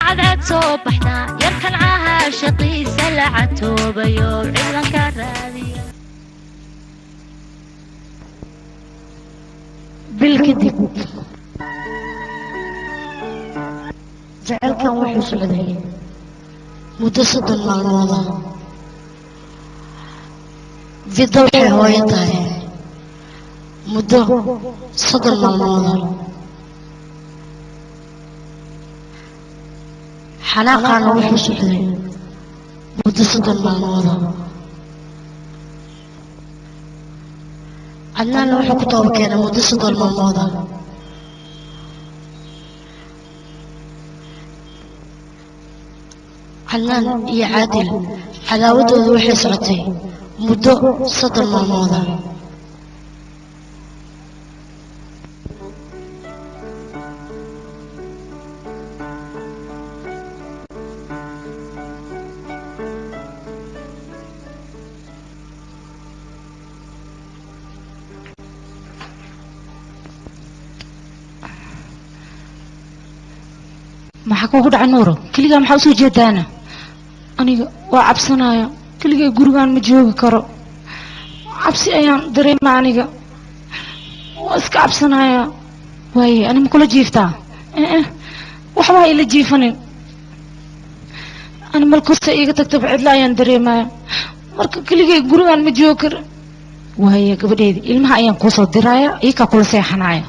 عدد صبحنا يركن عاشقي سلعته بيوم عيدا كرادية بالكذب جعل كان وحش عليه متصد المعلومة في ضوء هوايتها مدة صدر المعلومة حلاقة وحش عليه مدة صدر المعلومة عدنان وحو كتاب كان مدة صدر المعلومة عدنان يا عادل عداوته وحي سعتي مدة صدر المعلومة maxaa kugu dhacay nuuro kaligaa maxaa usoo jeedaana aniga waa cabsanaya kaligaa gurigaan ma joogi karo cabsi ayaan dareema aniga waa iska cabsanaya waaye ani ma kula jiiftaa waxbaa ila jiifanin ani malkosta iiga tagtaba cidla ayaan dareemaya marka kaligaa gurigaan ma joogi karo waaye gabadheedi ilmaha ayaan kuusoo diraya iikaa kula seexanaya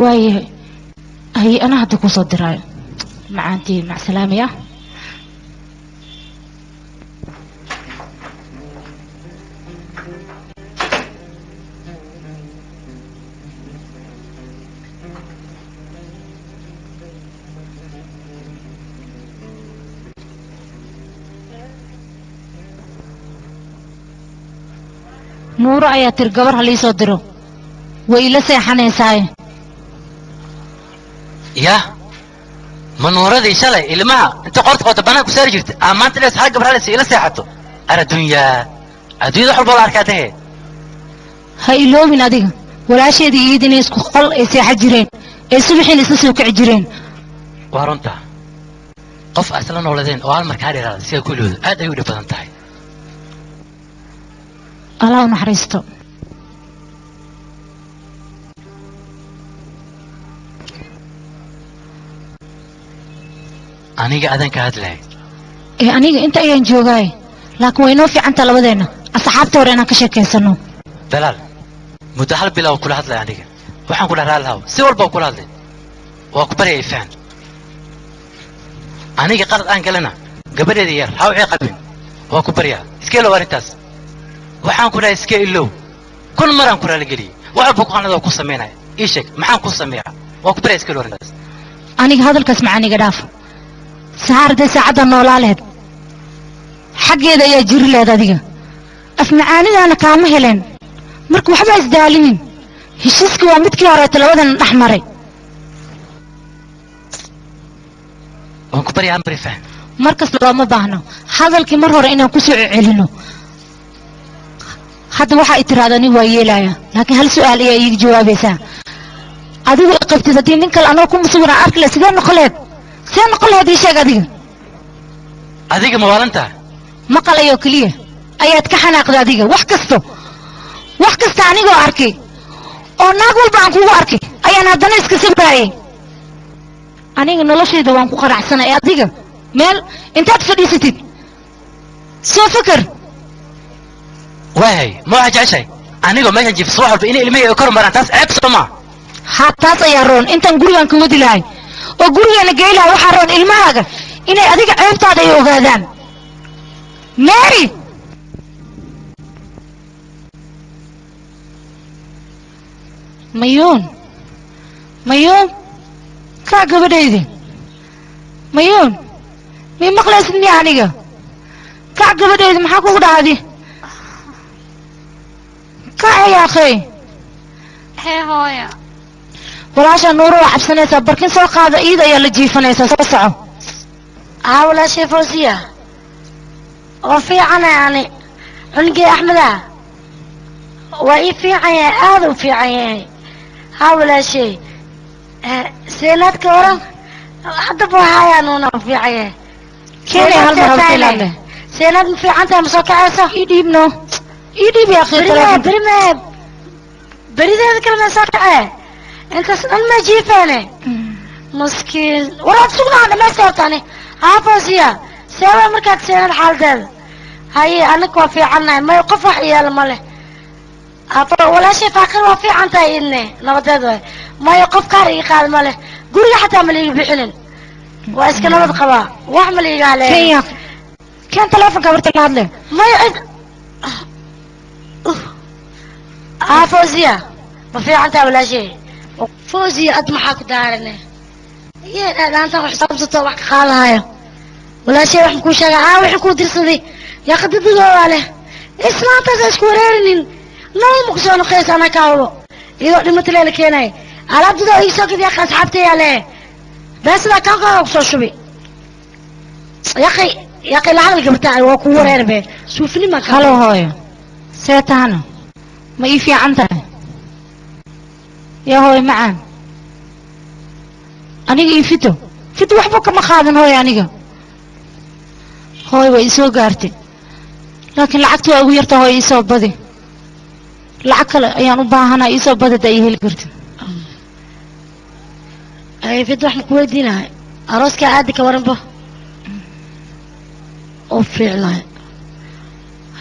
waayahay hay anaa hadda kuusoo diraayo معانتي مع سلامة يا نور آيات القبر هل يصدروا وإلا سيحاني ساي يا منورة دي شلي اللي معها انت قرت قوت بناك وساري جرت اما انت ليس حق برالي سيلا سيحته انا دنيا ادوية حرب الله اركاته هاي لو من اديك ولا شيء دي يدين يسكو قل يسيح جيرين يسبحين يسسوك عجيرين وارنتا قف اصلا ولدين وعلى المركاري هذا سيا كله هذا يودي بدنتاي الله نحرسته aniga adan ka hadlay aniga inta ayaan joogay laakiin way noo fiicanta labadeena asxaabta hore inaan ka sheekeysano dalaal muddo hal bilow kula hadlay aniga waxaan kula raalahay si walba kula hadlay waa ku bariyay faan aniga qalad aan galana gabadheeda yar ha wixii qabin waa ku bariyaa iska ilo arintaas waxaan kula iska ilo kun maran kula la galiye waxa buqaanada ku sameynay ii sheeg maxaan ku sameeyaa waa ku bariyaa iska ilo arintaas aniga hadalkaas macaaniga dhaaf سهارة ساعة نولالد حقيقة يا جرلاد هذيك أفنعاني أنا كامهلين مركو حبا إزدالين هشيسك وامدك يا ريت الوضن الأحمري وانكو بري عمري فهم مركز لو ما باهنا هذا الكمر هو رأينا كسو علنو هذا واحد اترادني ويلايا لكن هل سؤال يجي جوابي سا أدو قفت ذاتين ننك الأنو كم مصورة أركلا سيدان نقلت سيدان نقل هذه الشيء قديم أديك موالنتا مقال أيو كليه أيات كحناق ذاديك وحكست عنيقو أركي أو ناقول بانكو أركي أيانا دانيس كسبراي أنيق نلاشي دوانكو قرع سنة أياديك ميل انت تفديستي سو فكر واهي ما أجع شيء أنيقو ما ينجي في صواحب بإني إلمي يكرم برانتاس عيب سما حتى طيارون انت نقولي أنكو ودي لاي وقولي أنا قايلها وحرون إلماغا إني أديك عيب تادا يوغادان ماري ميون كاكا بدايدي ميون مين مقلس مني عنيقا كاكا بدايدي محاكو قد عادي كاكا يا أخي هي هويا walaasha nuuro waa cabsanaysaa barkin soo qaada iida ayaa la jiifanaysaa soo soco walaashay fawsiya oo fiican yani cunugii axmeda waa ii fiican yahay aada u fiican yahay walaashay seenaadka waran hadda buuxaya nuuna fiicaya كيني هالمرة seenad ma fiicanta ma soo kacayso يديبنو يديب يا أخي berimeed berideeda kale ma soo kacee intaas dhan ma jiifeene maskiin waraad sugnaa dhamaysta hortaani haafoosiya seewa markaad seenad xaaladeeda haye anaga waa fiicannahay may qof wax yeelo ma leh walaashay faaqir waa fiican tahay idne nabadeed waay mayo qof kaar ii qaad ma leh guriga xataa ma liiga bixinin waa iska nabad qabaa wax ma liiga haleeyo كيا كان تلفون كبرت الهادلة mayo cid فوزية ما fiican tahay walaashay fawziya ad maxaa ku daarane iyadaanta xisabsato wax ka qaadahayo walaashay wax ku sheega wixii ku dirsaday yaa qadadooda leh islaantaas isku wareerinin noo ma ku soo noqaysa ana ka hawlo iyadoo dhimata leela keenay alaabtada ay soo gadiya asxaabtay ale bas la kan ka soo shubi yaqi la hadal gabtaa waa ku wareerbe suufni ma ka هلو هاي سيتانا ما يفي عنتها يا هاي معان أنيقا يفتو فتو وحبوك ما خادن هاي أنيقا هاي ويسو قارتي لكن لعقتو أغيرتو هاي يسو بدي لعقل أيانو باهنا يسو بدي دايه القرتي ay fid wax ku weydiinahay arooska aadi ka waran bo oo fiicnaa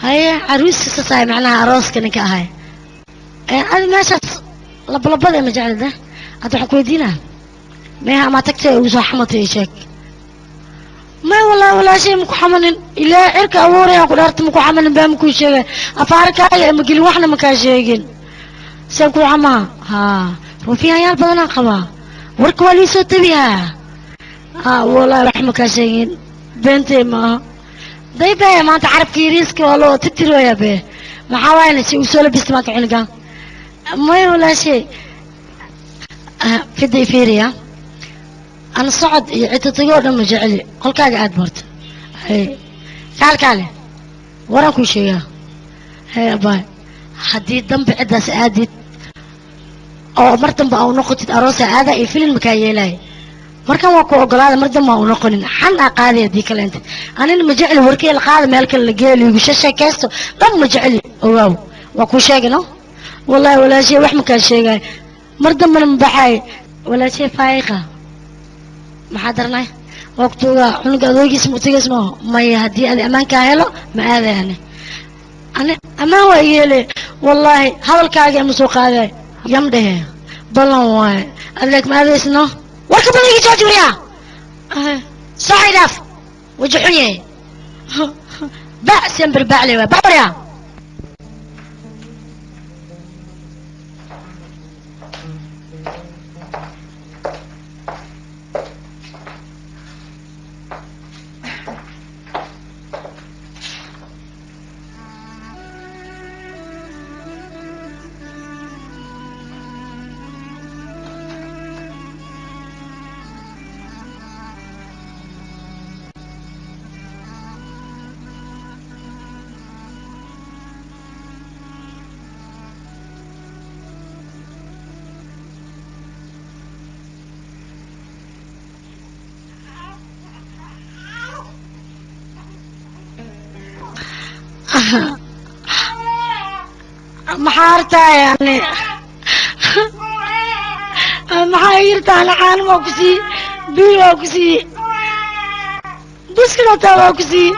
haye caruuska saay macnaha arooska ninka ahay aadi meeshaas lablabada ma jeclada aad wax ku weydiinahay meeha ma tagtay ugu soo xamatay sheeg ما والله ولا شيء مكو حملن إلا عرك أوري أقول أرت مكو حملن بهم كل شيء أفارك هاي مقول وإحنا مكاشيين سأقول عما ها وفيها يا بدنا قبا ورك ولي صوت بيها والله رح مكاشيين بنتي ما دايبه ما تعرف كي ريسك والله تترو يا به ما حاولنا شيء وسولة بس ما كعنقا ما ولا شيء في الديفيريا أنا صعد عتتيور لما جعلي قل كاجي أدبرت هي كالي ورا كل شيء هي باي حديد دم بعدها سعادة أو مرتم بأو نقطة أروس هذا الفيلم كايلاي مركم وكو أقلاد مرتم بأو نقطة حنا قاضي ديك اللي أنت أنا لما جعلي وركي القاضي مالك اللي جالي وشاشة كاستو لما جعلي واو وكو شيء نو والله ولا شيء وح مكان شيء مرتم من بحاي ولا شيء فايقة محاضرنا وقتها عنق أذوقس متجسمه ما يهدي هذه أمان كاهلو ما هذا يعني أنا أما هو يلي والله هذا الكاجي مسوق هذا يمده بالله قال لك ما هذا اسمه وركب لي جوج وياه صاحي داف وجحني بأس ينبر بعلي وبعريا محارتها يعني محايرتها لحان موكسي بي موكسي بسكنة موكسي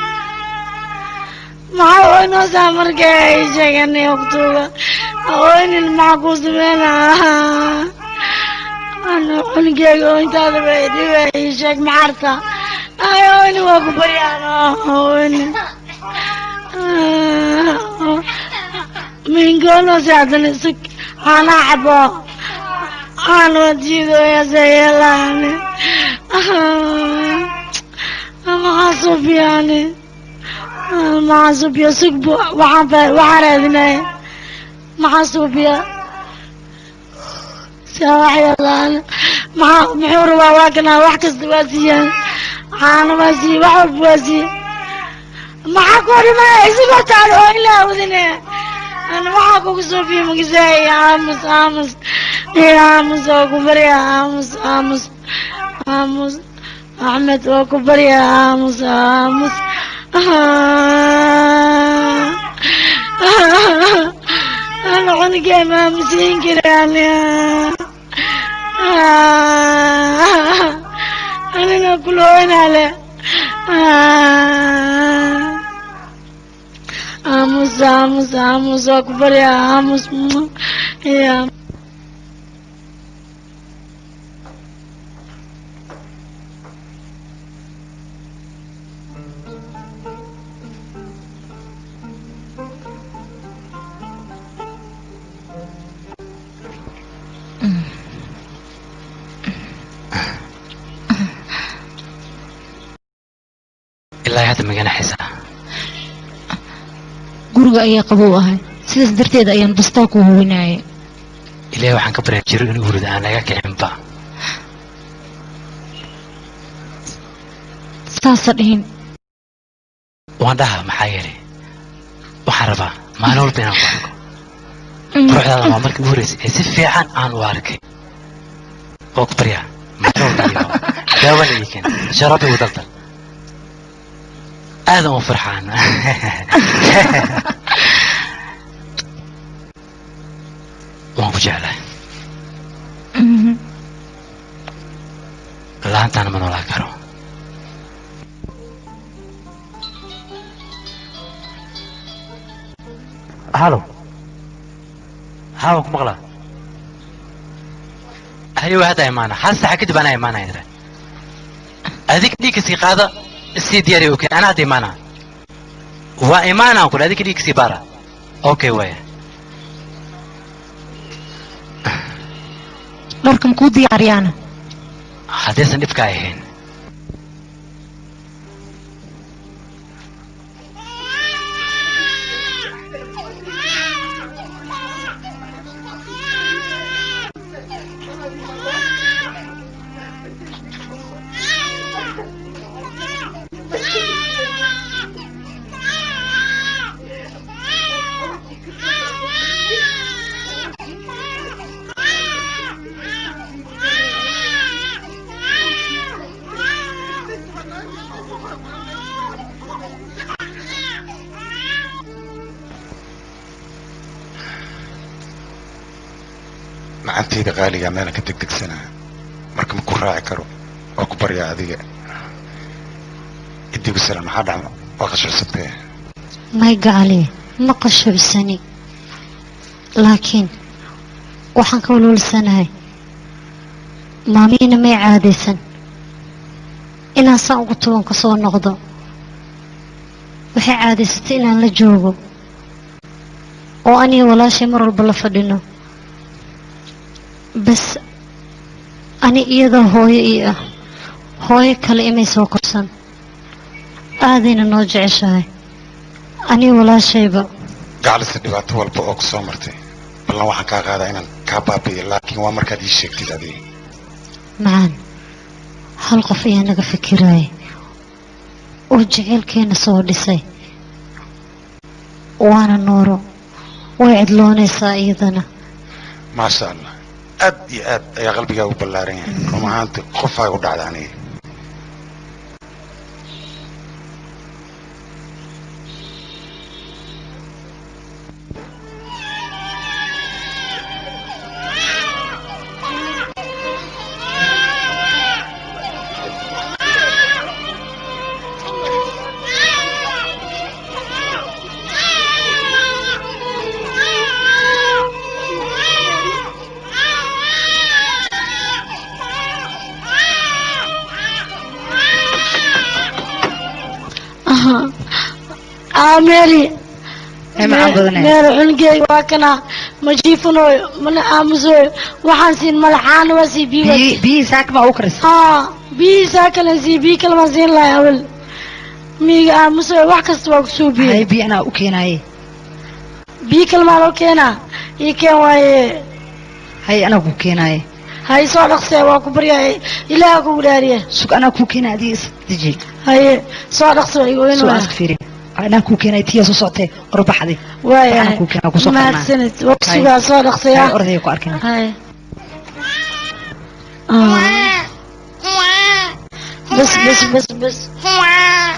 محاوينو سامر جاي شاكني وقتوبة وين المعقوص بينا أنا عنقاقو انت هذا بيدي بيشاك محارتها وين وقو بريانا وين من قولوا ساعدني سك أنا أحبه أنا وجيدو يا سيلاني مع صوفياني مع صوفيا سكبو وحرادنا مع صوفيا سواحي الله مع محور واواكنا وحكس دواسيا أنا واسي وحب واسي مع كل ما يسيبه تعالوا إلا وذنه أنا معاكم صوفي مقزاي يا عامس يا عامس وكبر يا عامس أحمد وكبر يا آموس آموس أنا عنقي ما مسين كراني أنا نقول وين عليه آموس آموس آموس وكبر يا آموس يا ilaa hadda magana xiisa guriga ayaa qabow ahay sidaas darteed ayaan bastaa ku hubinayay ilaahay waxaan ka baryaa jiro inuu hurdo aan laga kicinba saasa dhihin waan dhaha maxaa yeelay waxaan rabaa maalin walba inaan ku arko quruxdaada waa markii ugu horreysay ee si fiican aan u arkay oo ku baryaa maalin walba iyo daawada ii keen sharabi u daldal aadan u farxaan waan ku jeclahay laantaana ma noolaa karo halo waan ku maqlaa hayo hadda imaana hal saaca kadib anaa imaanaya adig dhiigka sii qaada sii diyaari okay anaa hadda imaana waa imaanaan kule adig dhiigka sii baara okay waya dharkan kuu diyaariyaana haddaysan dhibka ahayn macantayda qaaliga meelan ka degdegsanaa marka ma ku raaci karo waa ku baryaa adiga idigu salan maxaa dhacmo waa qashucsatee may gacali ma qashucsani laakiin waxaan ka walwalsanahay maamiina may caadaysan inaan saan ugu tuban ka soo noqdo waxay caadaysatay inaan la joogo oo aniga walaashay mar walba la fadhino bas ani iyadoo hooyo ii ah hooyo kale imay soo korsan aadayna noo jeceshahay aniga walaashayba gacalisa dhibaato walba oo ku soo martay ballan waxaan kaa qaadaa inaan kaa baabi'iyo laakiin waa markaad ii sheegtid adiga macaan hal qof ayaa naga fikiraya oo jaceylkeena soo dhisay waana nooro way cidloonaysaa iyadana maasha allah aad iyo aad ayaa qalbigaa u ballaaran yahay run ahaantii qofaa u dhacda aniga ميري ميري عنقي واكنا مجيفنو من امزو وحنسين ملحان وسي بي ساك ما اوكرس بي ساكن سي بي كلمه زين لا اول ميغا امزو wax kasta waa ku soo biyo hay bi ana u keenaye bi kalma loo keena ii keen waaye hay ana ku keenaye hay soo dhaqsay waa ku baryaay ilaaha ku dhaariye sug ana ku keenaadii isdiji hay soo dhaqsay igu weyn waa fiiri أنا كوكينا تياسو صوتي ربحدي واي أنا كوكينا كوسوقنا ما سنت وقصوا صادق سيا أرضي هاي بس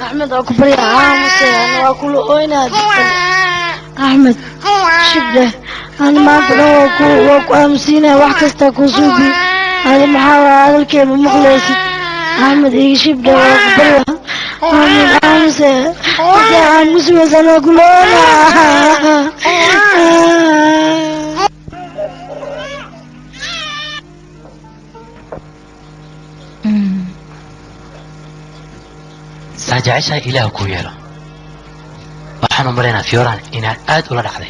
أحمد أكبر يا عامس أنا أقول أين أحمد شبه أنا ما أدري وكو أمسينا وحكستك وسوقي هذا محاولة هذا الكلمة مخلصي أحمد إيه شبه أكبر أحمد عامس يا عامس بس أنا أقول ساجعشها إله كويرة وحنا مرينا فيوران إنها آد ولا رحلة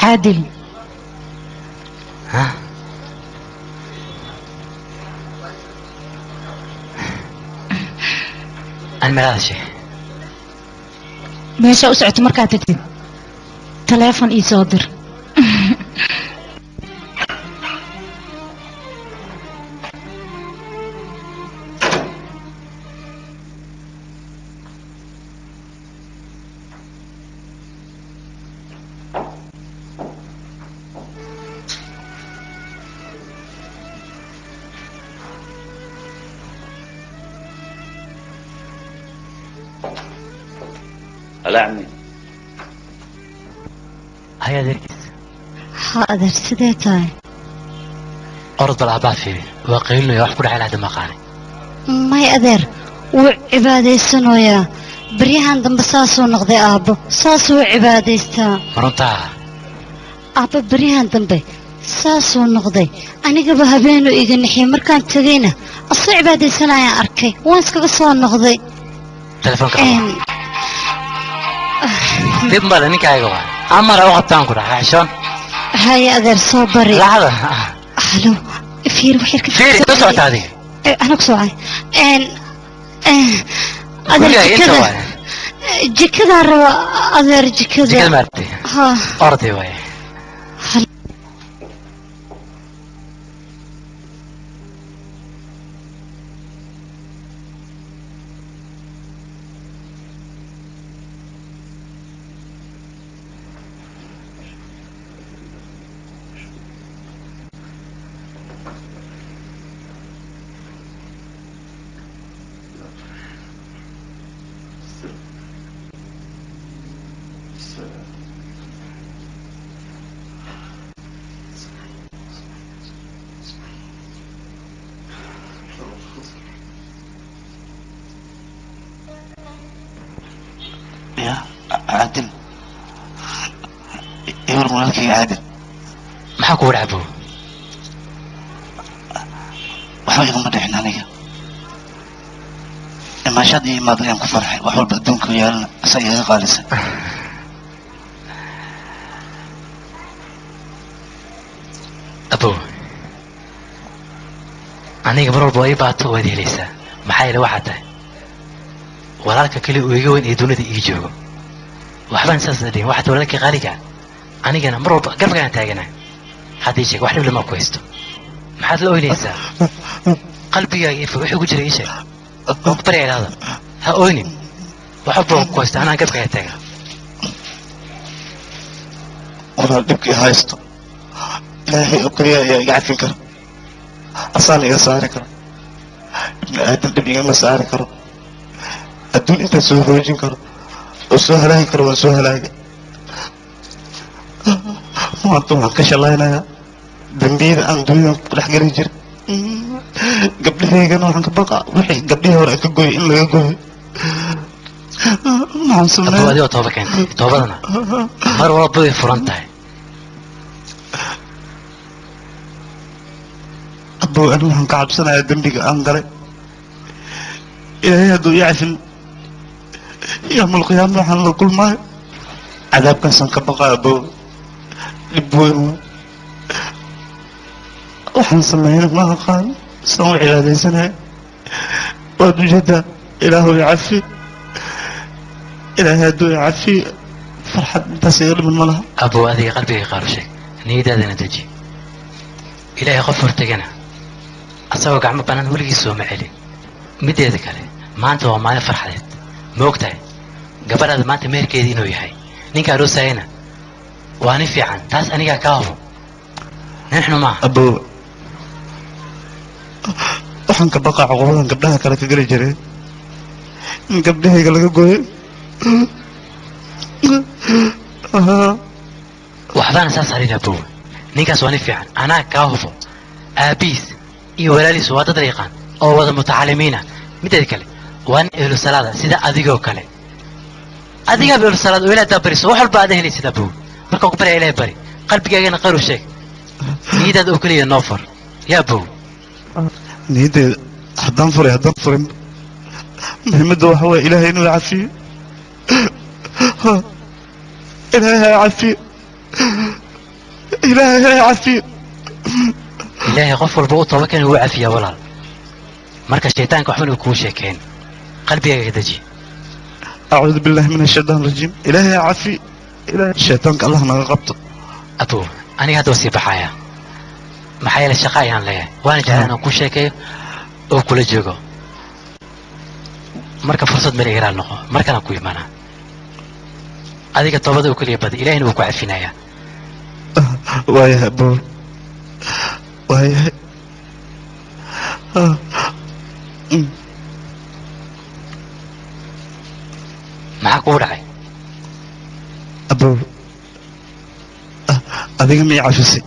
عادل ها أنا هذا شيء meesha u socoto markaad tagtid taleefon ii soo dir هلا عمي هيا دركس حاضر سيدتاي أرض الأعباء فيه وقيلنا يحكوا على هذا مقالي ما يقدر وعبادة سنويا بريهان دم بساسو نقضي أبو ساسو عبادة استا مرنتها أبو بريهان دم بي ساسو نقضي أنا قبها بينو إيقا نحي مركان تغينا أصلا عبادة سنايا أركي وانسك قصوا نقضي تلفون كمان ديب مالا نيكا ايقوا أمر أوقف تانكورا عشان هاي أقدر صوبري لحظة حلو فير وحير كده فيري تسعة هذه أنا بسوعي قولي أدر جكدا روا أدر جكدا جكدا مرتي ها أرضي وي يا عادل يور مالك يا عادل maxaa kugu dhacbo waxba igama dhicin aniga imaashadii imaad ayaan ku farxay wax walba adduunka yaalana isaga iga qaalisan abo aniga mar walba ii baato waad helaysaa maxaa yeele waxaa tahay walaalka kale uu iga weyn ee dunida ii joogo waxbaan saas dhihin waxaad walaalkii qaaliga anigana mar walba garabkaan taaganahay haddii sheeg wax dhib lama ku haysto maxaad la oynaysaa qalbigaaga ifo wixii ku jira ii sheeg oo ku barya idhaahda ha oynin wax walba ku haysto anaan garabkaaga taaga walaal dhibkii haysto ilaahay oo kaliya ayaa iga cafin kara asaan iga saari karo ibni aadan dhib igama saari karo adduun intaan soo hoojin karo oo soo halaagi karo waan soo halaagay maanta waxaan ka shalaynayaa dambiyada aan dunyadan ku dhex geli jira gabdhahaygana waxaan ka baqaa wixii gabdhihii hore aan ka gooyay in laga gooyo maxaan abo sameeyaa adigoo tooba keentay toobadana mar walba way furan tahay abow ani waxaan ka cabsanayaa dembiga aan galay ilaahay hadduu ii cafin yawmal qiyaama waxaan la kulmaayo cadaabkaasaan ka baqaa abow dhib weyn wey waxaan sameeyna ma aqaan saan u cibaadaysanaya waad ujeedaa ilaahu i cafi ilaahay hadduu i cafi farxad intaas iga dhiman ma laha abo adiga qalbiga qaaro sheeg niyadaadana deji ilaahay qof hortegana asagoo gacmo bannaan weligiis sooma celin mideeda kale maanta waa maalin farxadeed ma og tahay gabadhaada maanta meherkeedii inuu yahay ninka aroosayana واني في عن تاس أنيقا كاهو نحن ما أبو waxaan ka baqaa caqabadan gabdhaha kale ka geli jiray in gabdhahayga laga gooyo waxbaan saas harin abow ninkaas waa nin fiican anaa kaa hufo aabiis iyo walaaliis waa dad yaqaan oo wada mutacalimiina mideed kale waa nin ehlu salaada sida adigoo kale adigaa ehlu salaad oo ilaahay bariso wax walba aad helaysid abow marka ku bari ilaahay bari qalbigaagana qaru sheeg niidaad oo kaliya noofar yaa abow niideeda haddaan furin muhiimadda waxa weeye ilaahay inuu cafiyo ilaahay cafiyo ilaahay cafiyo ilaahay qof walba u toba kan uu cafiya walaal marka shaytaanka waxba uu kuu sheekeen qalbigaaga daji أعوذ بالله من الشيطان الرجيم إلهي عافي إلهي الشيطان الله ما غبطه أبو أنا هذا وسيب حياة ما حياة الشقاء يعني ليه وأنا جعلنا كل شيء أو كل جوجو مركب فرصة من إيران نقو مركب أنا كوي مانا هذيك الطوبة وكل يبدي إلهي نبوك عفينا يا ويا أبو ويا معك ورعي أبو أبيك مي عفسي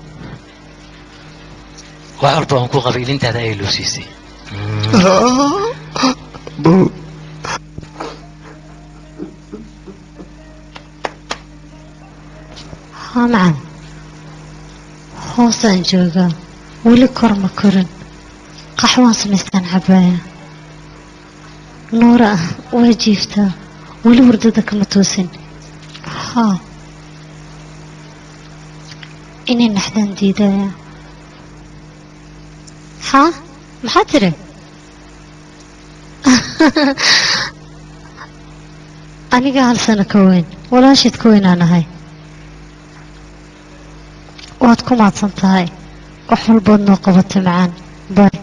وأربعهم كو قبيل أنت هذا أي لوسيسي أبو ها معا hoosaan joogaa weli kor ma korin qaxwaan samaystaan cabaaya nuura ah waa jiiftaa weli wardada kama toosin haa inay naxdaan diidaya haa maxaa tiri aniga hal sano ka weyn walaasheed ka weynaan ahay waad ku maadsan tahay wax walbood noo qabatay macaan bay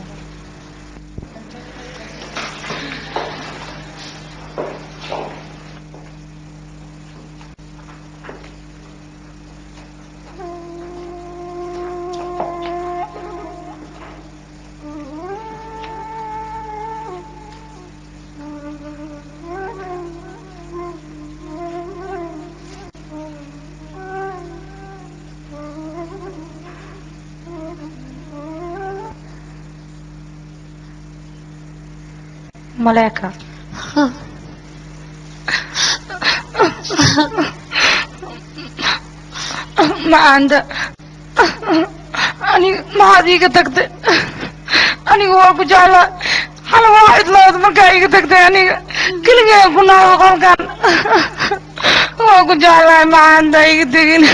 ملاكة ما عنده أنا ما هذيك تقدر أنا هو كجالة حلا واحد لا مركا هيك تقدر أنا كل جاي كنا وقام كان هو كجالة ما عنده هيك تقين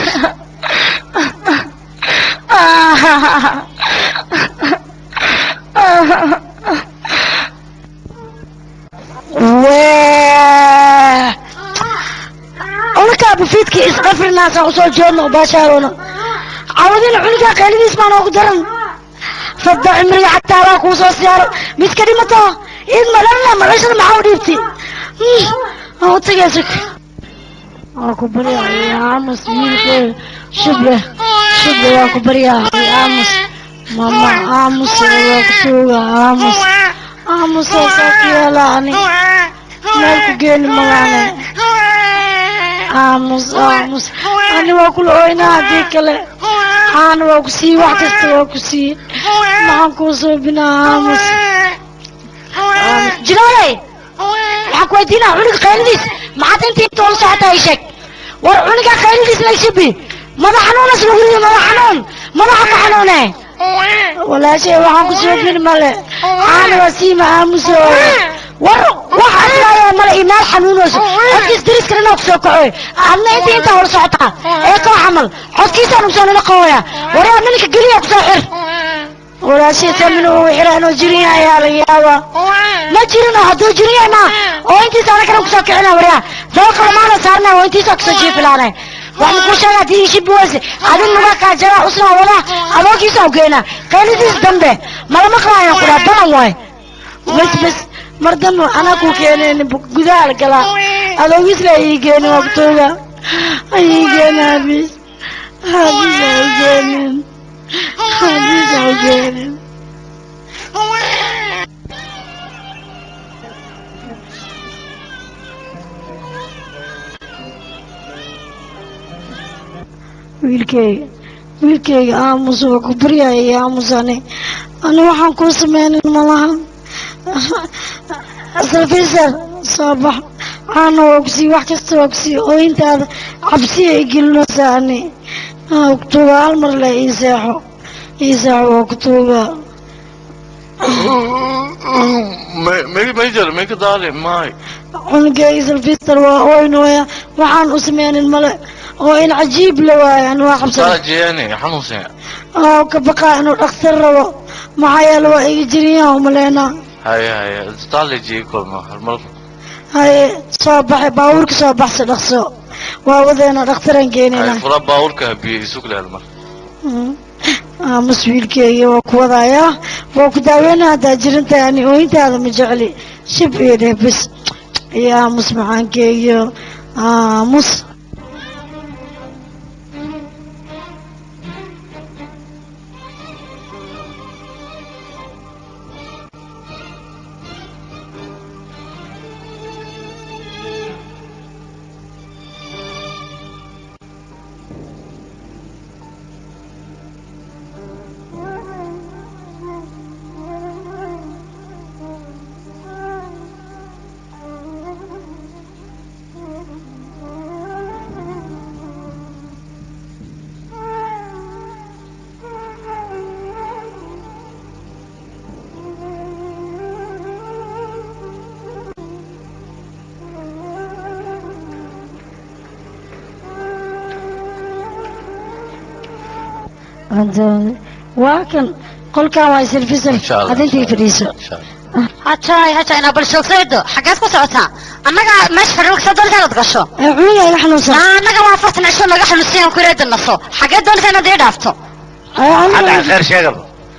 ولك بفيدك اسقفر الناس وصول جون وباشرونا عاودين علقا قيلدي اسمعنا وقدرن فضع عمري حتى راك وصول سيارة ميس كلمته إذ مللنا ملاشر معاوديبتي هو تجاسك أكو بريا يا عمس ميلك شبه يا أكو بريا يا عمس ماما عمس وقتوغا عمس وصاكي لاني مالك جيني ملاني عمس أنا واكل عينا هديك له أنا واكسي وحكست واكسي ما كوسو بنا عمس جنالي حكويتينا عنق خيلديس ما تنتي تقول صحتها يشك وعنق خيلديس ليش بي ماذا حنون اسمه ماذا حنون ماذا حنونه ولا شيء وحن كسبين ماله أنا وسيمة عمس waxaad leeyahay mala iimaal xanuunayso codkiis dariskana ku soo kacoy adna inta hor socota ee ka xamal codkiisaan usoo nala qawaya waraa milka geliya ku soo xir walaashiisa minuu xiraano jirin ayaa laga yaabaa ma jirino hadduu jiriyana oo intiisa ana kale ku soo kicina waraa dooqa maana saarna oo intiisa ku soo jiifilaanay waxaan ku sheegaa tii shibuwasi adin nuga ka jara usna wala adoogiisa u geena qeelidiis dambe malama qaayaan ku dhadan way bas مردم أنا كوكيني بجدار كلا هذا ويسلا يجيني وقتها يجيني بس حديث عجانين حديث عجانين wiilkayga aamus waa ku baryaya aamusane ana waxaan kuu sameynin malaha salfisar soo bax caana waa kusii wax kasta waa kusii ooyintaada cabsi ay gelinaysaani kutuuga hal mar le ii seexo waa kutuuga cunugayga salfisar waa ooynooya waxaan u sameynin male oo in cajiib la waayo an waa qabsan ka baqaa inuu dhakhtar rabo maxaa yeele waa iga jiriyaa umaleynaa haye soo baxay baabuurka soo baxsa dhaqso waa wadeena dhakhtaraan geynayna aamus wiilkeyga waa ku wadayaa waa ku daaweynaa haddaa jirintahay ani ooyintaada ma jecli shib iyo dheh bes iyo aamus macaankeygiyo aamus واكن قل كان وايسر في سر هذا انتي فريسو هاي انا بالشوكسيدو حاجات كوسعتها انك ماشي فريق صدر كذا تقشو عيوني يا حنوسه انك وافقت عشان نجح حلوسين كريد النصو حاجات دول انا دي دافتو هذا خير شيء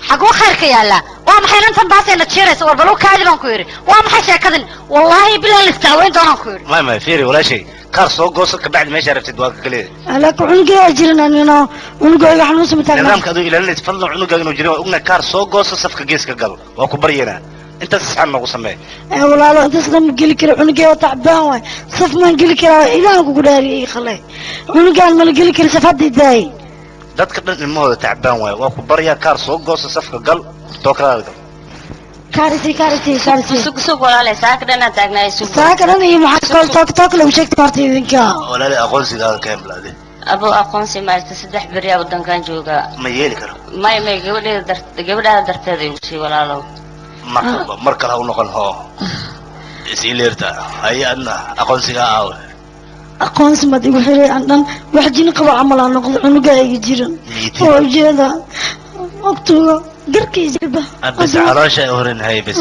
حقو خيرك يا لا وما حين انت باسين تشيرس وربلو كاذبان كويري وما حشا كذن والله بالله الاستاوين دون كويري ما فيري ولا شيء كار سو قوسك بعد ما شرفت دواك كليه لك عنقي اجرنا اننا عنقي حنوسه متاع نظامك هذو الى اللي تفضلوا عنقي انه جري وقلنا كار سو قوس صفك جيسك قلب واكو برينا انت تسحب ما قسمه والله لا انت صدم قلي كره عنقي وتعبان واي صف ما قلي كره الى كو داري خلي عنقي ما قلي كره صفدي داي dadka dhan ilmahooda tacbaan waay waa ku baryaa kaar soo goosa safka gal tookraada كارثي سوق ولا لا ساك دنا تاغناي سوق ساك دنا يمحق توك لو شكت مرتي دينكا ولا لا aqoonsiga كامل هذه ابو aqoonsi ma arta saddex bari wadankan jooga ma yeeli karo may gabadha darteeda uu si walaalo mar kale u noqon hoo isiileerta ay adna aqoonsiga aaw aqoonsi ma digu xiray andan wax jin qaba amal aan noqdo cunuga ay jiran oo jeeda waqtiga garkii jilba بس عراشة أورن هاي بس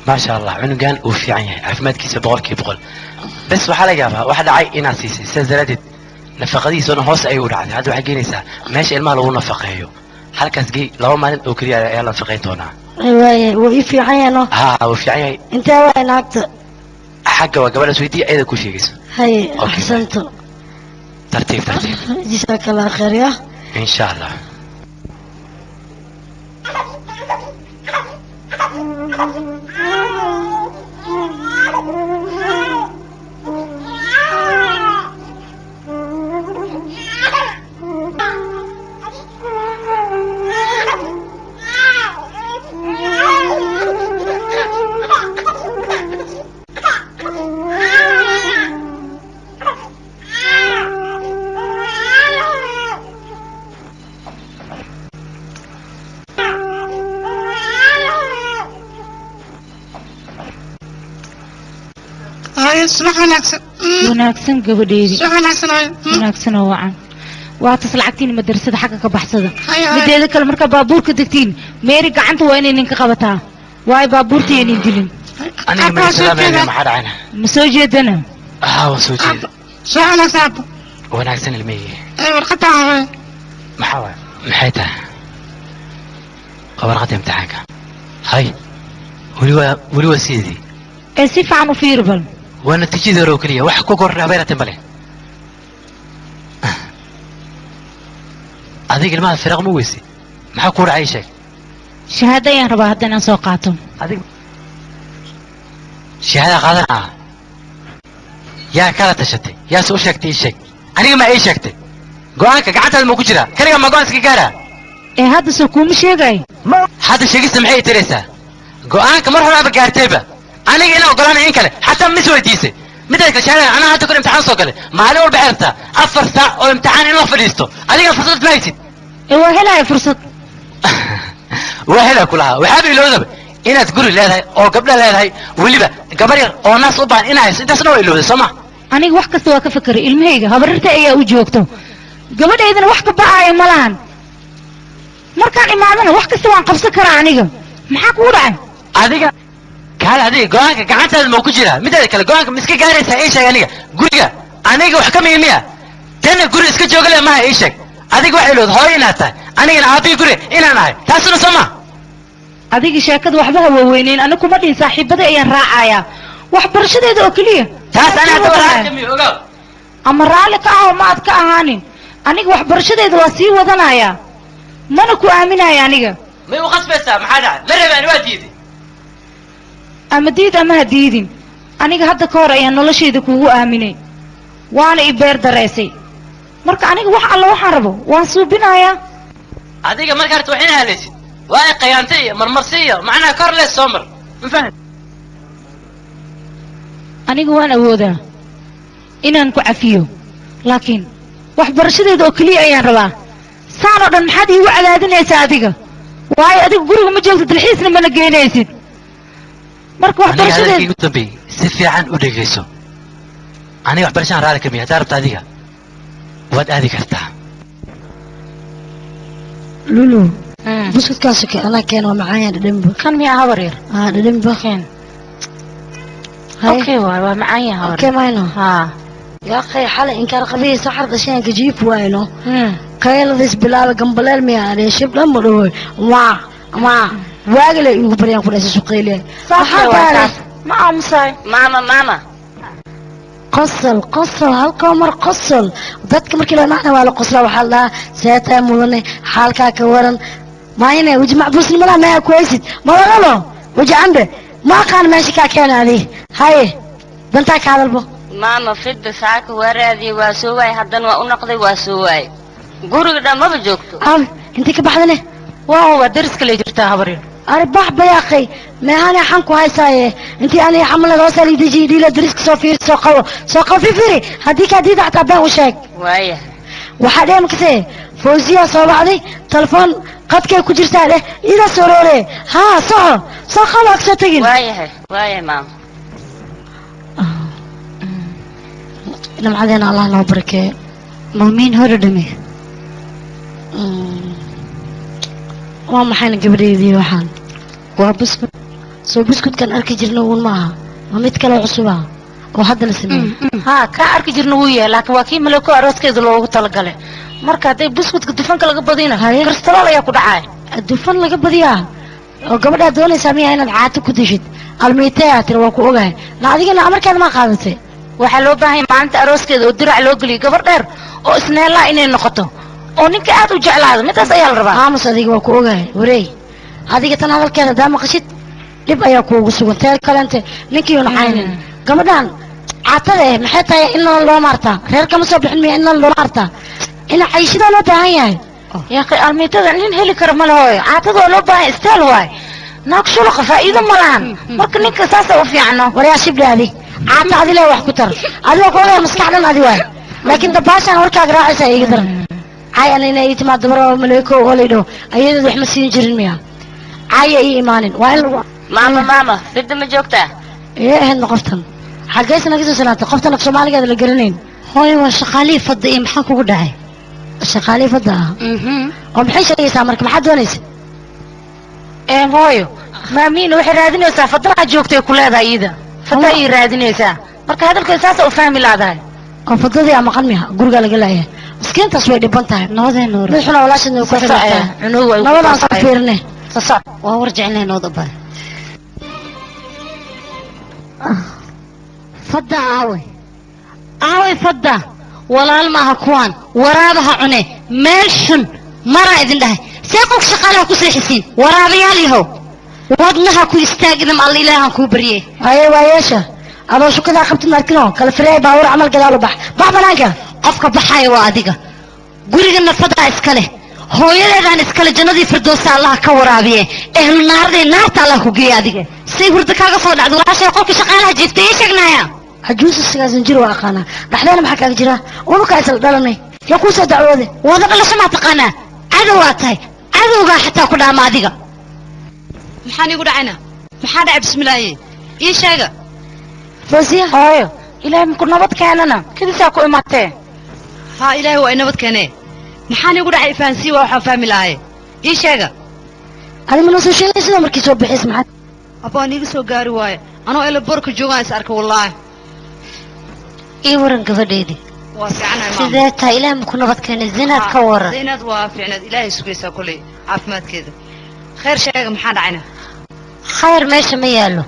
ما شاء الله عنقان وفي عيني عفمات كيس بقول بس وحلا جابها واحد عاي إناسيسي سزلتت نفقدي سنة هوس أي ورعد هذا حقيني سا ماشي المال هو نفقيه حركة سجي لو ما نتوكري على يلا نفقيتونا أيوة وفي عينه وفي عيني أنت وين أكتر حاجة وقبل سويتي أيضا كل شيء هاي أحسنتوا ترتيب جزاك الله خير يا إن شاء الله صباح وناكسن قبديري وناكسن وعن واتس لعبتين مدرسة حقا كبحصدة بدي ذلك المركب بابورك دكتين ميري قعنت وين انك قبتها واي بابورتي يعني دلين أنا من السلام يعني ما حد عنها مسوجد أنا وسوجد شو أنا صعب وناكسن المية ورقتها محاول محيتها ورقتها امتحانك هاي ولي سيدي ee si fiican u fiir bal وانا تجي ذا روكلية وح كوكور رابيرة تنبلي هذيك الماء الفراغ مو ويسي ما حكور عايشك shahaado ayaan rabaa hadda inaan soo qaato هذيك شهادة قادنا يا كلا تشتي يا سو شكتي إيشك أنا ما إيشكتي قوانك قعدت الموجودة كلي ما قوانك كجارة ee hadda soo kuuma sheegay هذا الشيء سمحي تريسا قوانك مرة بقارتيبه أنا هنا وقلنا إنك حتى مسوي ديسي متى شهادة أنا هتكون امتحان صقلي ما عليه ولا بعرفته أفر ساعة وامتحان إنه فريستو هذيك الفرصة ما يصير ee waa helaya fursad وهلا كلها وحابي لو ذب إنا تقول لا هاي أو قبل لا هاي واللي بقى قبل أو ناس طبعا إنا أنت سنوي له سمع aniga wax kasta waa ka fikiray ilmahayga habarirta ayaa u joogto gabadhaydana wax ka bacaya ma lahan markaan imaadana wax kasta waan qabsan karaa aniga maxaa kugu dhacay adiga kaala adiga go'aanka gacantaada ma ku jira mideeda kale go'aanka ma iska gaaraysaa ii sheeg aniga guriga aniga wax ka miimiya tana guri iska jooga leh maaha ii sheeg adiga waxay leedahay hooyo inaad tahay anigana aabii guri inaan ahay taasuna soma adiga sheekada waxba ha waaweyneyn aniga kuma dhihin saaxiibada ayaan raacayaa waxbarashadeeda oo keliya taas ana hadda walaal ogaw ama raalli ka ah oo maad ka ahaanin aniga waxbarashadeeda waa sii wadanayaa mana ku aaminaya aniga may u qasbaysaa maxaa dhacay ma rabaan waa diiday ama diid ama ha diidin aniga hadda ka hor ayaan noloshayda kugu aaminay waana i beer dareysay marka aniga wax alla waxaan rabo waan suubinayaa adiga marka harta waxina halaysid waa ay qayaantay marmarsiyo macnaha kor lees soo mar ma fahad aniga waan awoodaa inaan ku cafiyo laakiin waxbarashadeeda oo keliya ayaan rabaa saan oo dhan maxaad iigu cadaadinaysaa adiga waayo adiga guriga ma joogto dalxiisna mana geynaysid marka waxbarashadeeda ugu dambeey si fiican u dhegeyso aniga waxbarashadan raali kamiya haddaa rabta adiga waad aadi kartaa lulu buskudkaas anaa keen waa macaan yahay dhadhanba kan miyaa habar yar dhadhanba keen okay waa macaan yahay habar okay mayno haa يا أخي حلا إن كان قبيه سحر دشان كجيب وينه كاين ذس بلال جنبلال ميا عليه شب لما روي ما واجل يقبرين كل أساس قيله صح ما أمساي ماما قصل هالكمر قصل ضد كمر كلا نحن ولا قصلا وحلا ساتا مولنا حالك كورن ما هنا وجمع بس الملا ما كويس ما غلو وجع عنده ما كان ماشي كان عليه هاي بنتك على البو maama fidda saaka waa raadiyey waa soo waayey haddana waa u noqday waa soo waayey guriga dhamaba joogto انت كبحدني waa dariska lay jirtaa habar yar أربح بياقي ما أنا حنكو هاي سايه أنت أنا حمل غسل يدي دي لدريسك صوفير سوقو في فري هديك هدي تحت أبان وشاك waaya وحدي مكسي فوزية صوبعدي تلفون قد كي كجر ساله إذا سروري ها صح خلاص ستجين waaya maama لما عدينا الله نبركه مامين هردمي وما حين قبري ذي وحان وبسكت سو بسكت كان أركي جرنا معها ما متكلم عصبها وحد السنين ها ka arki jirna wuu yahay laakiin waa kii malako arooskeeda loogu talagalay marka haday buskudka dufanka laga badina kristal ayaa ku dhacay dufan laga badiyaa oo gabadha doonaysa miyaa inaad caato ku dishid almiitay tira waa ku ogahay la adigana amarkeeda ma qaadatay waxaa loo baahan yahay maalinta arooskeeda oo dirac loo geliyo gabar dheer oo isneelaa inay noqoto oo ninka aad u jeclaado midaas ayaa la rabaa aamus adiga waa ku ogahay wareey adiga tan hadalkeeda daa maqashid dhib ayaa kuugu sugan teel kalente ninkii una caynin gabadhan caatada maxay tahay in loo maartaa reer kama soo bixin miya in loo maartaa ina cayshida loo baahan yahay yaa qay almiitada nin heli kara ma lahoy caatada oo loo baahan istaal waay naag shulaqa faa'iido ma lahan marka ninka saas u fiicno waryaa shibdaadi عاد هذه لا واحد كتر هذا كله مسكحنا هذه واحد لكن دباشان وركا قراعي سيقدر عاي أنا نيت ما دبروا مليكو وليدو أيضا إحنا سينجرين مياه عاي أي إيمان وين maama fidda ma joogtaa إيه هن قفتن حقيسنا كذا سنة قفتن في سومالي قاعد القرنين هاي وشقالي فض إيه محاكو قدعي الشقالي فضها ومحيش أي سامرك ما حد ونيس إيه هايو ما مين وحي رادينيسا فضلها جوجتي كلها إيدا فضل إيه رادينيسا marka hadalka saas oo fahmi laadahay oo fadadii ama qalmiha guriga laga leeyahay miskiintaas way dhiban tahay nabadeen noor mixna walaashadna ku xirtaa nabadaan soo fiirne waa warjicnay noo dabay fadda aaway fadda walaal maaha kuwaan waraabaha cune meel xun maraa idin dhahay see qof shaqaalaha ku seexisiin waraabayaal yahow wadnaha ku istaagidam alla ilaahan kuu baryey haye waayeesha adoo shukadaa qabtid markino kala fireey baawur camal gadaal u bax banaanka qofka baxaya waa adiga gurigana faddaa iska leh hooyadeedaan iskale jannadii firdowsa allaha ka waraabiye ehlu naarday naarta allah ku geeya adiga say hurda kaaga soo dhacdo walaashay qolka shaqaalaha jiiftay ii sheegnaya cajuusa sigaasan jir waa aqaanaa dhaxdeena maxaa kaaga jira unukaa isla dhalanay yaa kuu soo dacwoode wada dhalasho maa taqaanaa cadowaa tahay cadowgaa xataa ku dhaama adiga maxaan igu dhacayna maxaa dhacay bismillaahi ii sheega foosiya hooyo ilaahay maku nabad keenana kadisaa ku imaatee haa ilaahay waa inabad keenee maxaan igu dhacay ifaansii waa waxaan fahmi lahaye ii sheega adi mana soo sheegay sidoo markii soo bixiis maxaad abbaan iiga soo gaari waaye anoo ila borka joogaan is arka wallaahi ii waran gabadheydii waa fiicanahay sidee tahay ilaah maku nabad keenay zinaad ka waran zinaad waa fiicnaad ilaahay sugaysaa kolley caafimaadkeeda khayr sheega maxaa dhacayna khayr meesha ma yaallo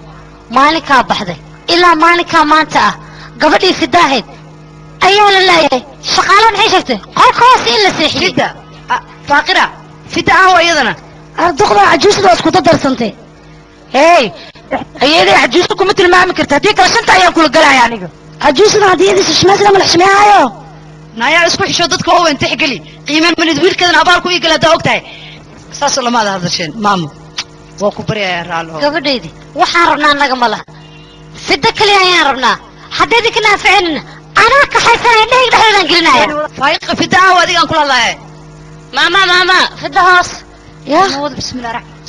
maalinkaa baxday ilaa maalinkaa maanta ah gabadhii fidaahayd ayaa la leeyahay shaqaala maxay sheegtay qolka hoose in la seexiyey fidda faaqira fidda ah waa iyadana arduqda cajuusada waa isku dadarsantay hey ayaday cajuusa kuma tilmaami karta haddii kala shanta ayaan kula galaya aniga cajuusada hadiyadiisa shimaasga madax shimeyaayo naayaa isku xisho dadka oo weyn tixgeli qiimaan manid wiilkeedan abaalku ii gala haddaa og tahay saasoo lamaada hadasheen maamo waa ku baryayaa raallo gabadhaydii waxaan rabnaa annaga ma laha fidda kaliya ayaan rabnaa haddaydi ka naaficinina anaa kaxaysanaya dhehig dhexdeedaan gelinaya faayiqa fidda ah adigaan kula hadlaya maama fidda hoos yaa wada bismillah raxmaan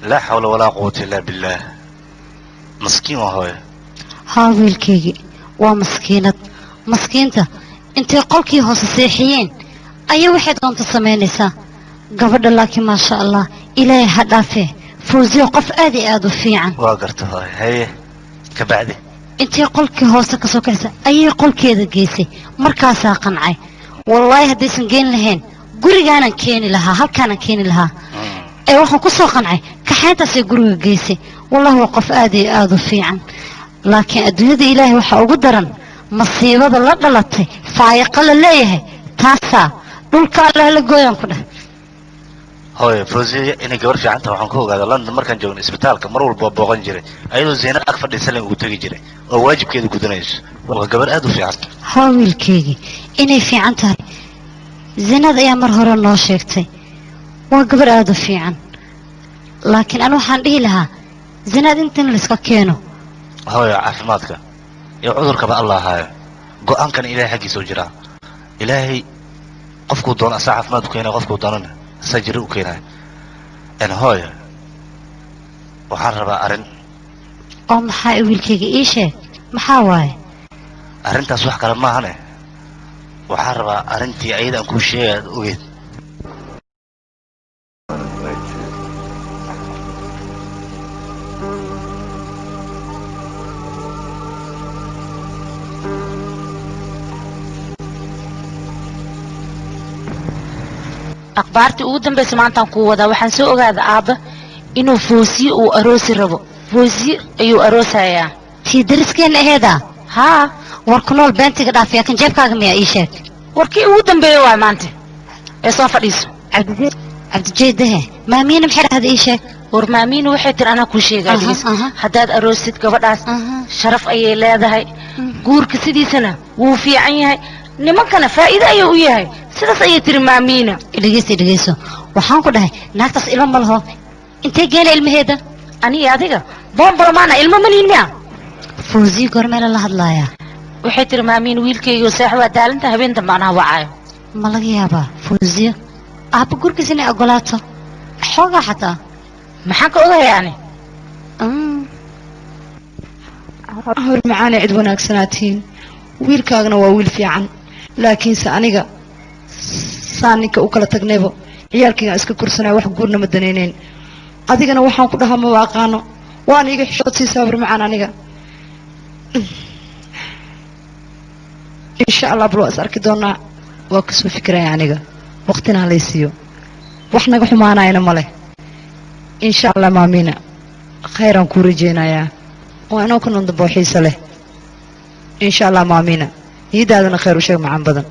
لا حول ولا قوة إلا بالله مسكين وهوي haa wiilkaygii waa maskiinta intay qolkii hoose seexiyeen ayaa waxay doonta samaynaysaa gabadha laakiin maasha allah ilaahay ha dhaafee fawziyo qof aad iyo aad u fiican وقرت هوي هي كبعدي intay qolkii hoose ka sokaysa ayay qolkeeda geysay markaasaa qancay wallaahi haddaysan geen lahayn gurigaanan keeni lahaa halkaanan keeni lahaa ee waxaan ku soo qancay kaxayntaasay guriga geysay wallahi waa qof aad iyo aad u fiican laakiin adduunyada ilaahay waxaa ugu daran masiibada la dhalatay faayiqa la leeyahay taasaa dhulka allah la gooyaan ku dheh هوي فوزي إني قبل في عنتها وحنكوه هذا لندن مركان جون إسبيتال كمرول بوغان جري أيضا زينة أكفر يسلم وتجي جري وواجب كده كدنايش وقبل أدو في عنتها haa wiilkeygii inay fiican tahay zinad ayaa mar hore noo sheegtay waa gabar aad u fiican laakiin anu waxaan dhihi lahaa zinad intan layska keeno هوي عافماتك يا عذرك بقى الله هاي قوان كان إلهي حقي سوجرا إلهي قفكو دون أسا عافماتك هنا قفكو دوننا سجري وكينا أنا هوي وحرب أرن oo maxaa wiilkeyga ii sheeg maxaa waaye arrintaas wax kale maahane waxaan rabaa arrintii ayada aan kuu sheegay aad ogeed akhbaartii ugu dambaysa maantaan kuu wadaa waxaan soo ogaada aabba inuu foosiye uu aroosi rabo foosiye ayuu aroosayaa tii dariskeenna aheedaa haa war ku nool beentiga dhaafiya kan jeebkaaga miyaa ii sheeg warkii ugu dambeeya waay maanta ee soo fadhiiso cabdijeedahe maamiyana maxay dhahda ii sheeg war maamiina waxay tiri anaa kuu sheegaa dhegeyso haddaad aroosid gabadhaas sharaf ayay leedahay guurka sidiisana wuu fiican yahay nimankana faa'iido ayuu u yahay sidaas ayay tiri maamiina dhegeyso waxaan ku dhahay naagtaas ilmo ma laho intay geena ilmaheeda aniga adiga boonbalo maana ilmo manihin miya fawziya goormeela la hadlaaya waxay tiri maamiin wiilkayga seex waa daalinta habeenta macnaha wacaayo ma laga yaabaa fawziya aabba gurkiis inay ogolaato xoogaa xataa maxaan ka ogayaa ani hor macaana cid wanaagsanaatiin wiilkaagana waa wiil fiican laakiinse aniga saa ninka u kala tagnaybo ciyaalkaygaan iska korsanaya wax guurna ma danaynayn adigana waxaan ku dhahaa ma aqaano waana iga xishood siisaa hor macaan aniga insha allah bal waa is arki doonaa waa kasoo fikiraya aniga waqtina halaysiiyo wax naga xumaanayana ma leh insha allah maamiina khayraan kuu rajeynayaa waa inoo ka nondambo xiisa leh insha allah maamiina niyadaadana khayr u sheeg macaan badan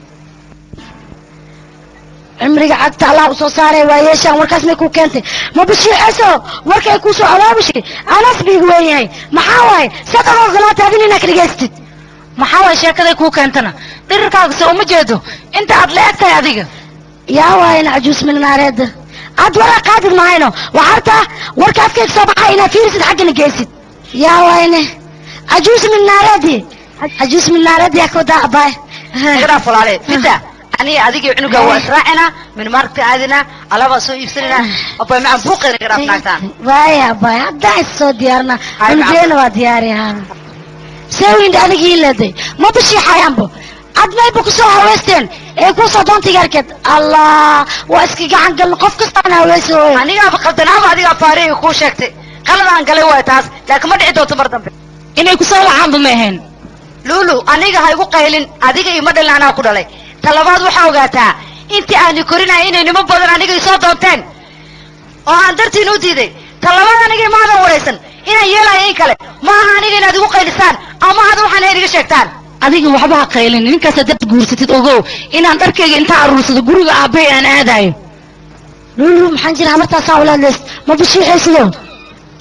cimriga cagta allah u soo saaray waa yeeshaan warkaas may ku keentay ma bishiixayso warkay kuu soo abaabushay anas biigu weeyahay maxaa waaye sad oga ogolaata adin inaad ka dhegaystid maxaa waay sheekaday kuu keentana dhirirkaaga se uma jeedo inta aad la eg tahay adiga yaa waayna cajuus milnaareeda aad waraa qaadid mahayno waxarta warka afkayga soo baxay inaad fiirisid xaggana geysid yaa waayne cajuus milnaareedi cajuus milnaareedi yaa kawadaa abaay garaa fulaale fita aniga adigii cunuga waa israacina min markta aadina alaba soo iibsanina abay macaan buuqayna garaa naagtaan waaya abaay hadda is soo diyaarna unugeena waa diyaariyaa سوين أنا قيلة ما بشي حيامبو عد ما يبقى سو هواستين إيه كوسا دونتي قاركت الله واسكي قاعد قال قف قصة أنا هواستوي أنا قاعد بقدنا ما أديك أفاري وكوشكتي قال أنا قال هو تاس لكن ما دعيتو تمردم إني كوسا لعام بمهن لولو أنا قاعد هيبقى قايلين أديك يمد اللي أنا أقول عليه طلبات وحوجاتها أنت أنا كورينا إني نمو بدر أنا قاعد يصاد دونتين وعندرتي نودي دي طلبات أنا قاعد ما هذا وريسن إنا يلا ينكله ما أنا قاعد أديك قايلسان أما هذا وحنا يريق شكتان adiga waxba qaylin ninkaas dad guursatid ogow inaan darkayga inta aruursado guriga aabay aan aadayo lulu maxaan jiraa martaas awlaadleys ma bishiixaysido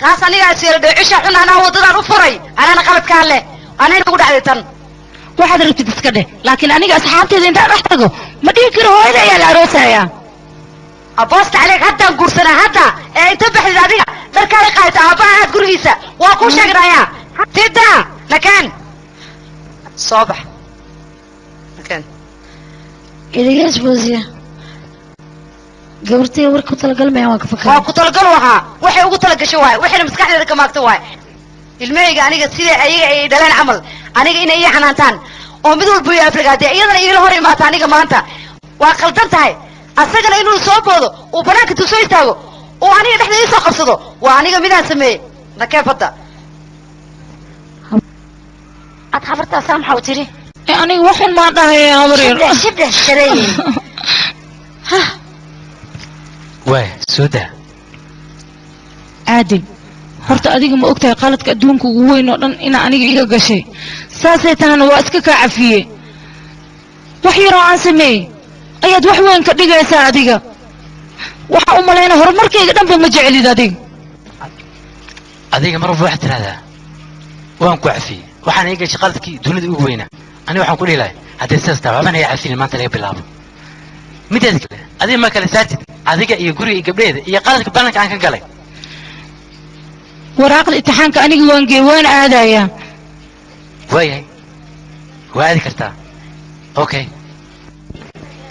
taas aniga asiir dhicisha xun ana wadadaan u furay anana qaladka alle anayna ugu dhacday tan waxaad rabtid iska dheh laakiin aniga asxaabteeda inta dhex tago ma dhihi karo hooyada ayaa la aroosaya aboosta عليك haddaan guursana hadda ee inta baxdid adiga darkaaga qaata aabbaha aad gurigiisa waa kuu sheegnaya tida lakaan صباح مكان إلياس فوزية قبرتي ورك تلقى الماء واقف فكر كنت تلقى وحي وقلت لك شوي وحي مسكح لك ما كتواي الماء أنا قصير أي دلنا عمل أنا إن أي حنانتان ومدول بيا أفريقيا أيضا يجي هوري ما تاني كمان تا وقلتنت هاي أصدق إنه الصوب هذا وبناك تسوي تاو وأنا نحن يسوق قصده وأنا كمين أسميه نكيف هذا أتخبرت سامحة وتري يعني وحن ما ضاهي يا مرير شبه الشرايين ها واه سودا عادل horta adiga ma ogtahay qaladka adduunka ugu weyn oo dhan ina aniga iga gashay saasay tahana waa iska ka cafiye wax yar oo aan sameeyay ayaad wax weyn ka dhigaysaa adiga waxa u malayna horumarkayga dhanba ma jecelid adiga mar walba waxaad tiraahdaa waan ku cafiyey waxaan iga gashay qaladkii dunida ugu weynaa aniga waxaan ku dhihi lahay haddii sidaas tahay waxbaan iga cafinin maanta laga bilaabo mideeda kale adiga ma kale saartid adiga iyo guriga iyo gabdheeda iyo qaladka ballanka aan ka galay waraaqda imtixaanka aniga waan geey waan aadayaa waayahay waa aadi kartaa okay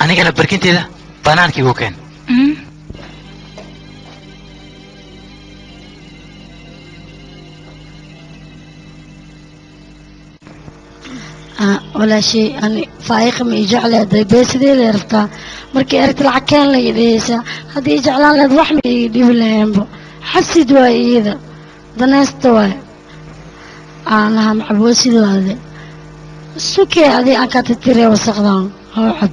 anigana barkinteeda banaankii ugu keen ولا شيء أنا فايق من يجعل هذا بس ذي اللي عرفتها مركي أردت العكان لي ليسا هذا يجعل على الرحمة يجيب لهم حسيت واي إذا ضنست واي أنا هم عبوسي هذا السكي هذه أنا كانت تري وسقطان هو حب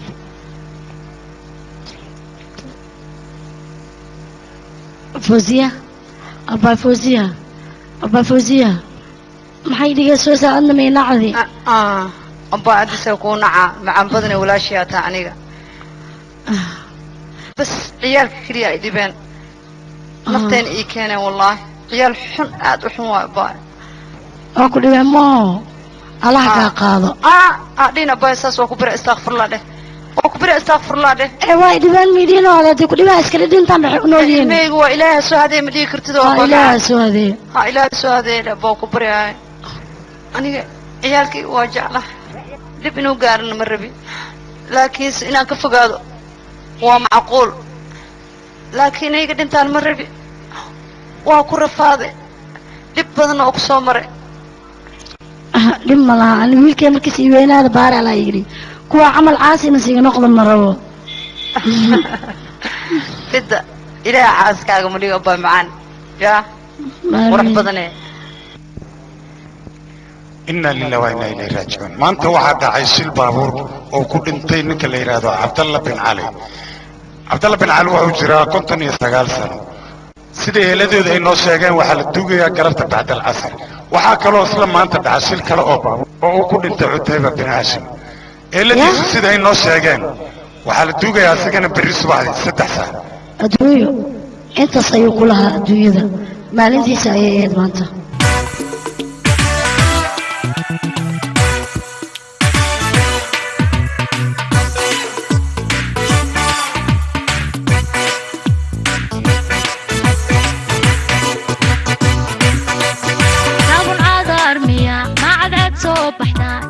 فوزية أبا فوزية أبا فوزية maxay dhiga soo saacadna may nacdi amba adisa ku naca macaan badan walaashiya ta aniga bas ciyaalka kaliya ay dibeen nafteen ii keeneen wallahi ciyaal xun aad u xun waa baa oo ku dhibeen mo Allah ka qaado dhina baa saas oo ku bir astaghfirullah dheh وكبر استغفر الله ده واي دبان ميدين ولا تكو دبا اسكلي دينتان بخي نولين ميغ waa ilaahay soo haday ma dhigi kartid oo ilaahay soo haday ha ilaahay soo haday boo ku baryaay aniga ciyaalkii waa jeclaa dib inuu gaarno ma rabi laakiin inaan ka fogaado waa macquul laakiin iyaga dhintaan ma rabi waa ku rafaaday dib badan oo ku soo maray dhib malaha ani wiilkay markiis ii weynaada baara la yiri kuwa camal caasi nasiga noqdo ma rabo fida ilaahay caaskaaga ma dhigo baa macaan yaa qurux badanee inna lillahi wa inna ilayhi raaji'uun maanta waxaa dhacay shil baabuur oo ku dhintay ninka la yiraahdo Cabdalla bin Cali wuxuu jiraa 59 sano sida heeladooda ay noo sheegeen waxaa la duugayaa garabta bacdal casr waxaa kaloo isla maanta dhacay shil kale oo baabuur oo ku dhintay Cutayba bin Hashim heeladiisu sida ay noo sheegeen waxaa la duugayaa asagana berri subaxdii 3 saac adduunyo intaas ayuu ku lahaa adduunyada maalintiisa ayay ahayd maanta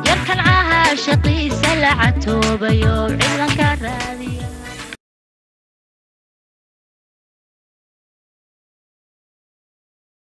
يركن عاها شقي سلعة توبة يوم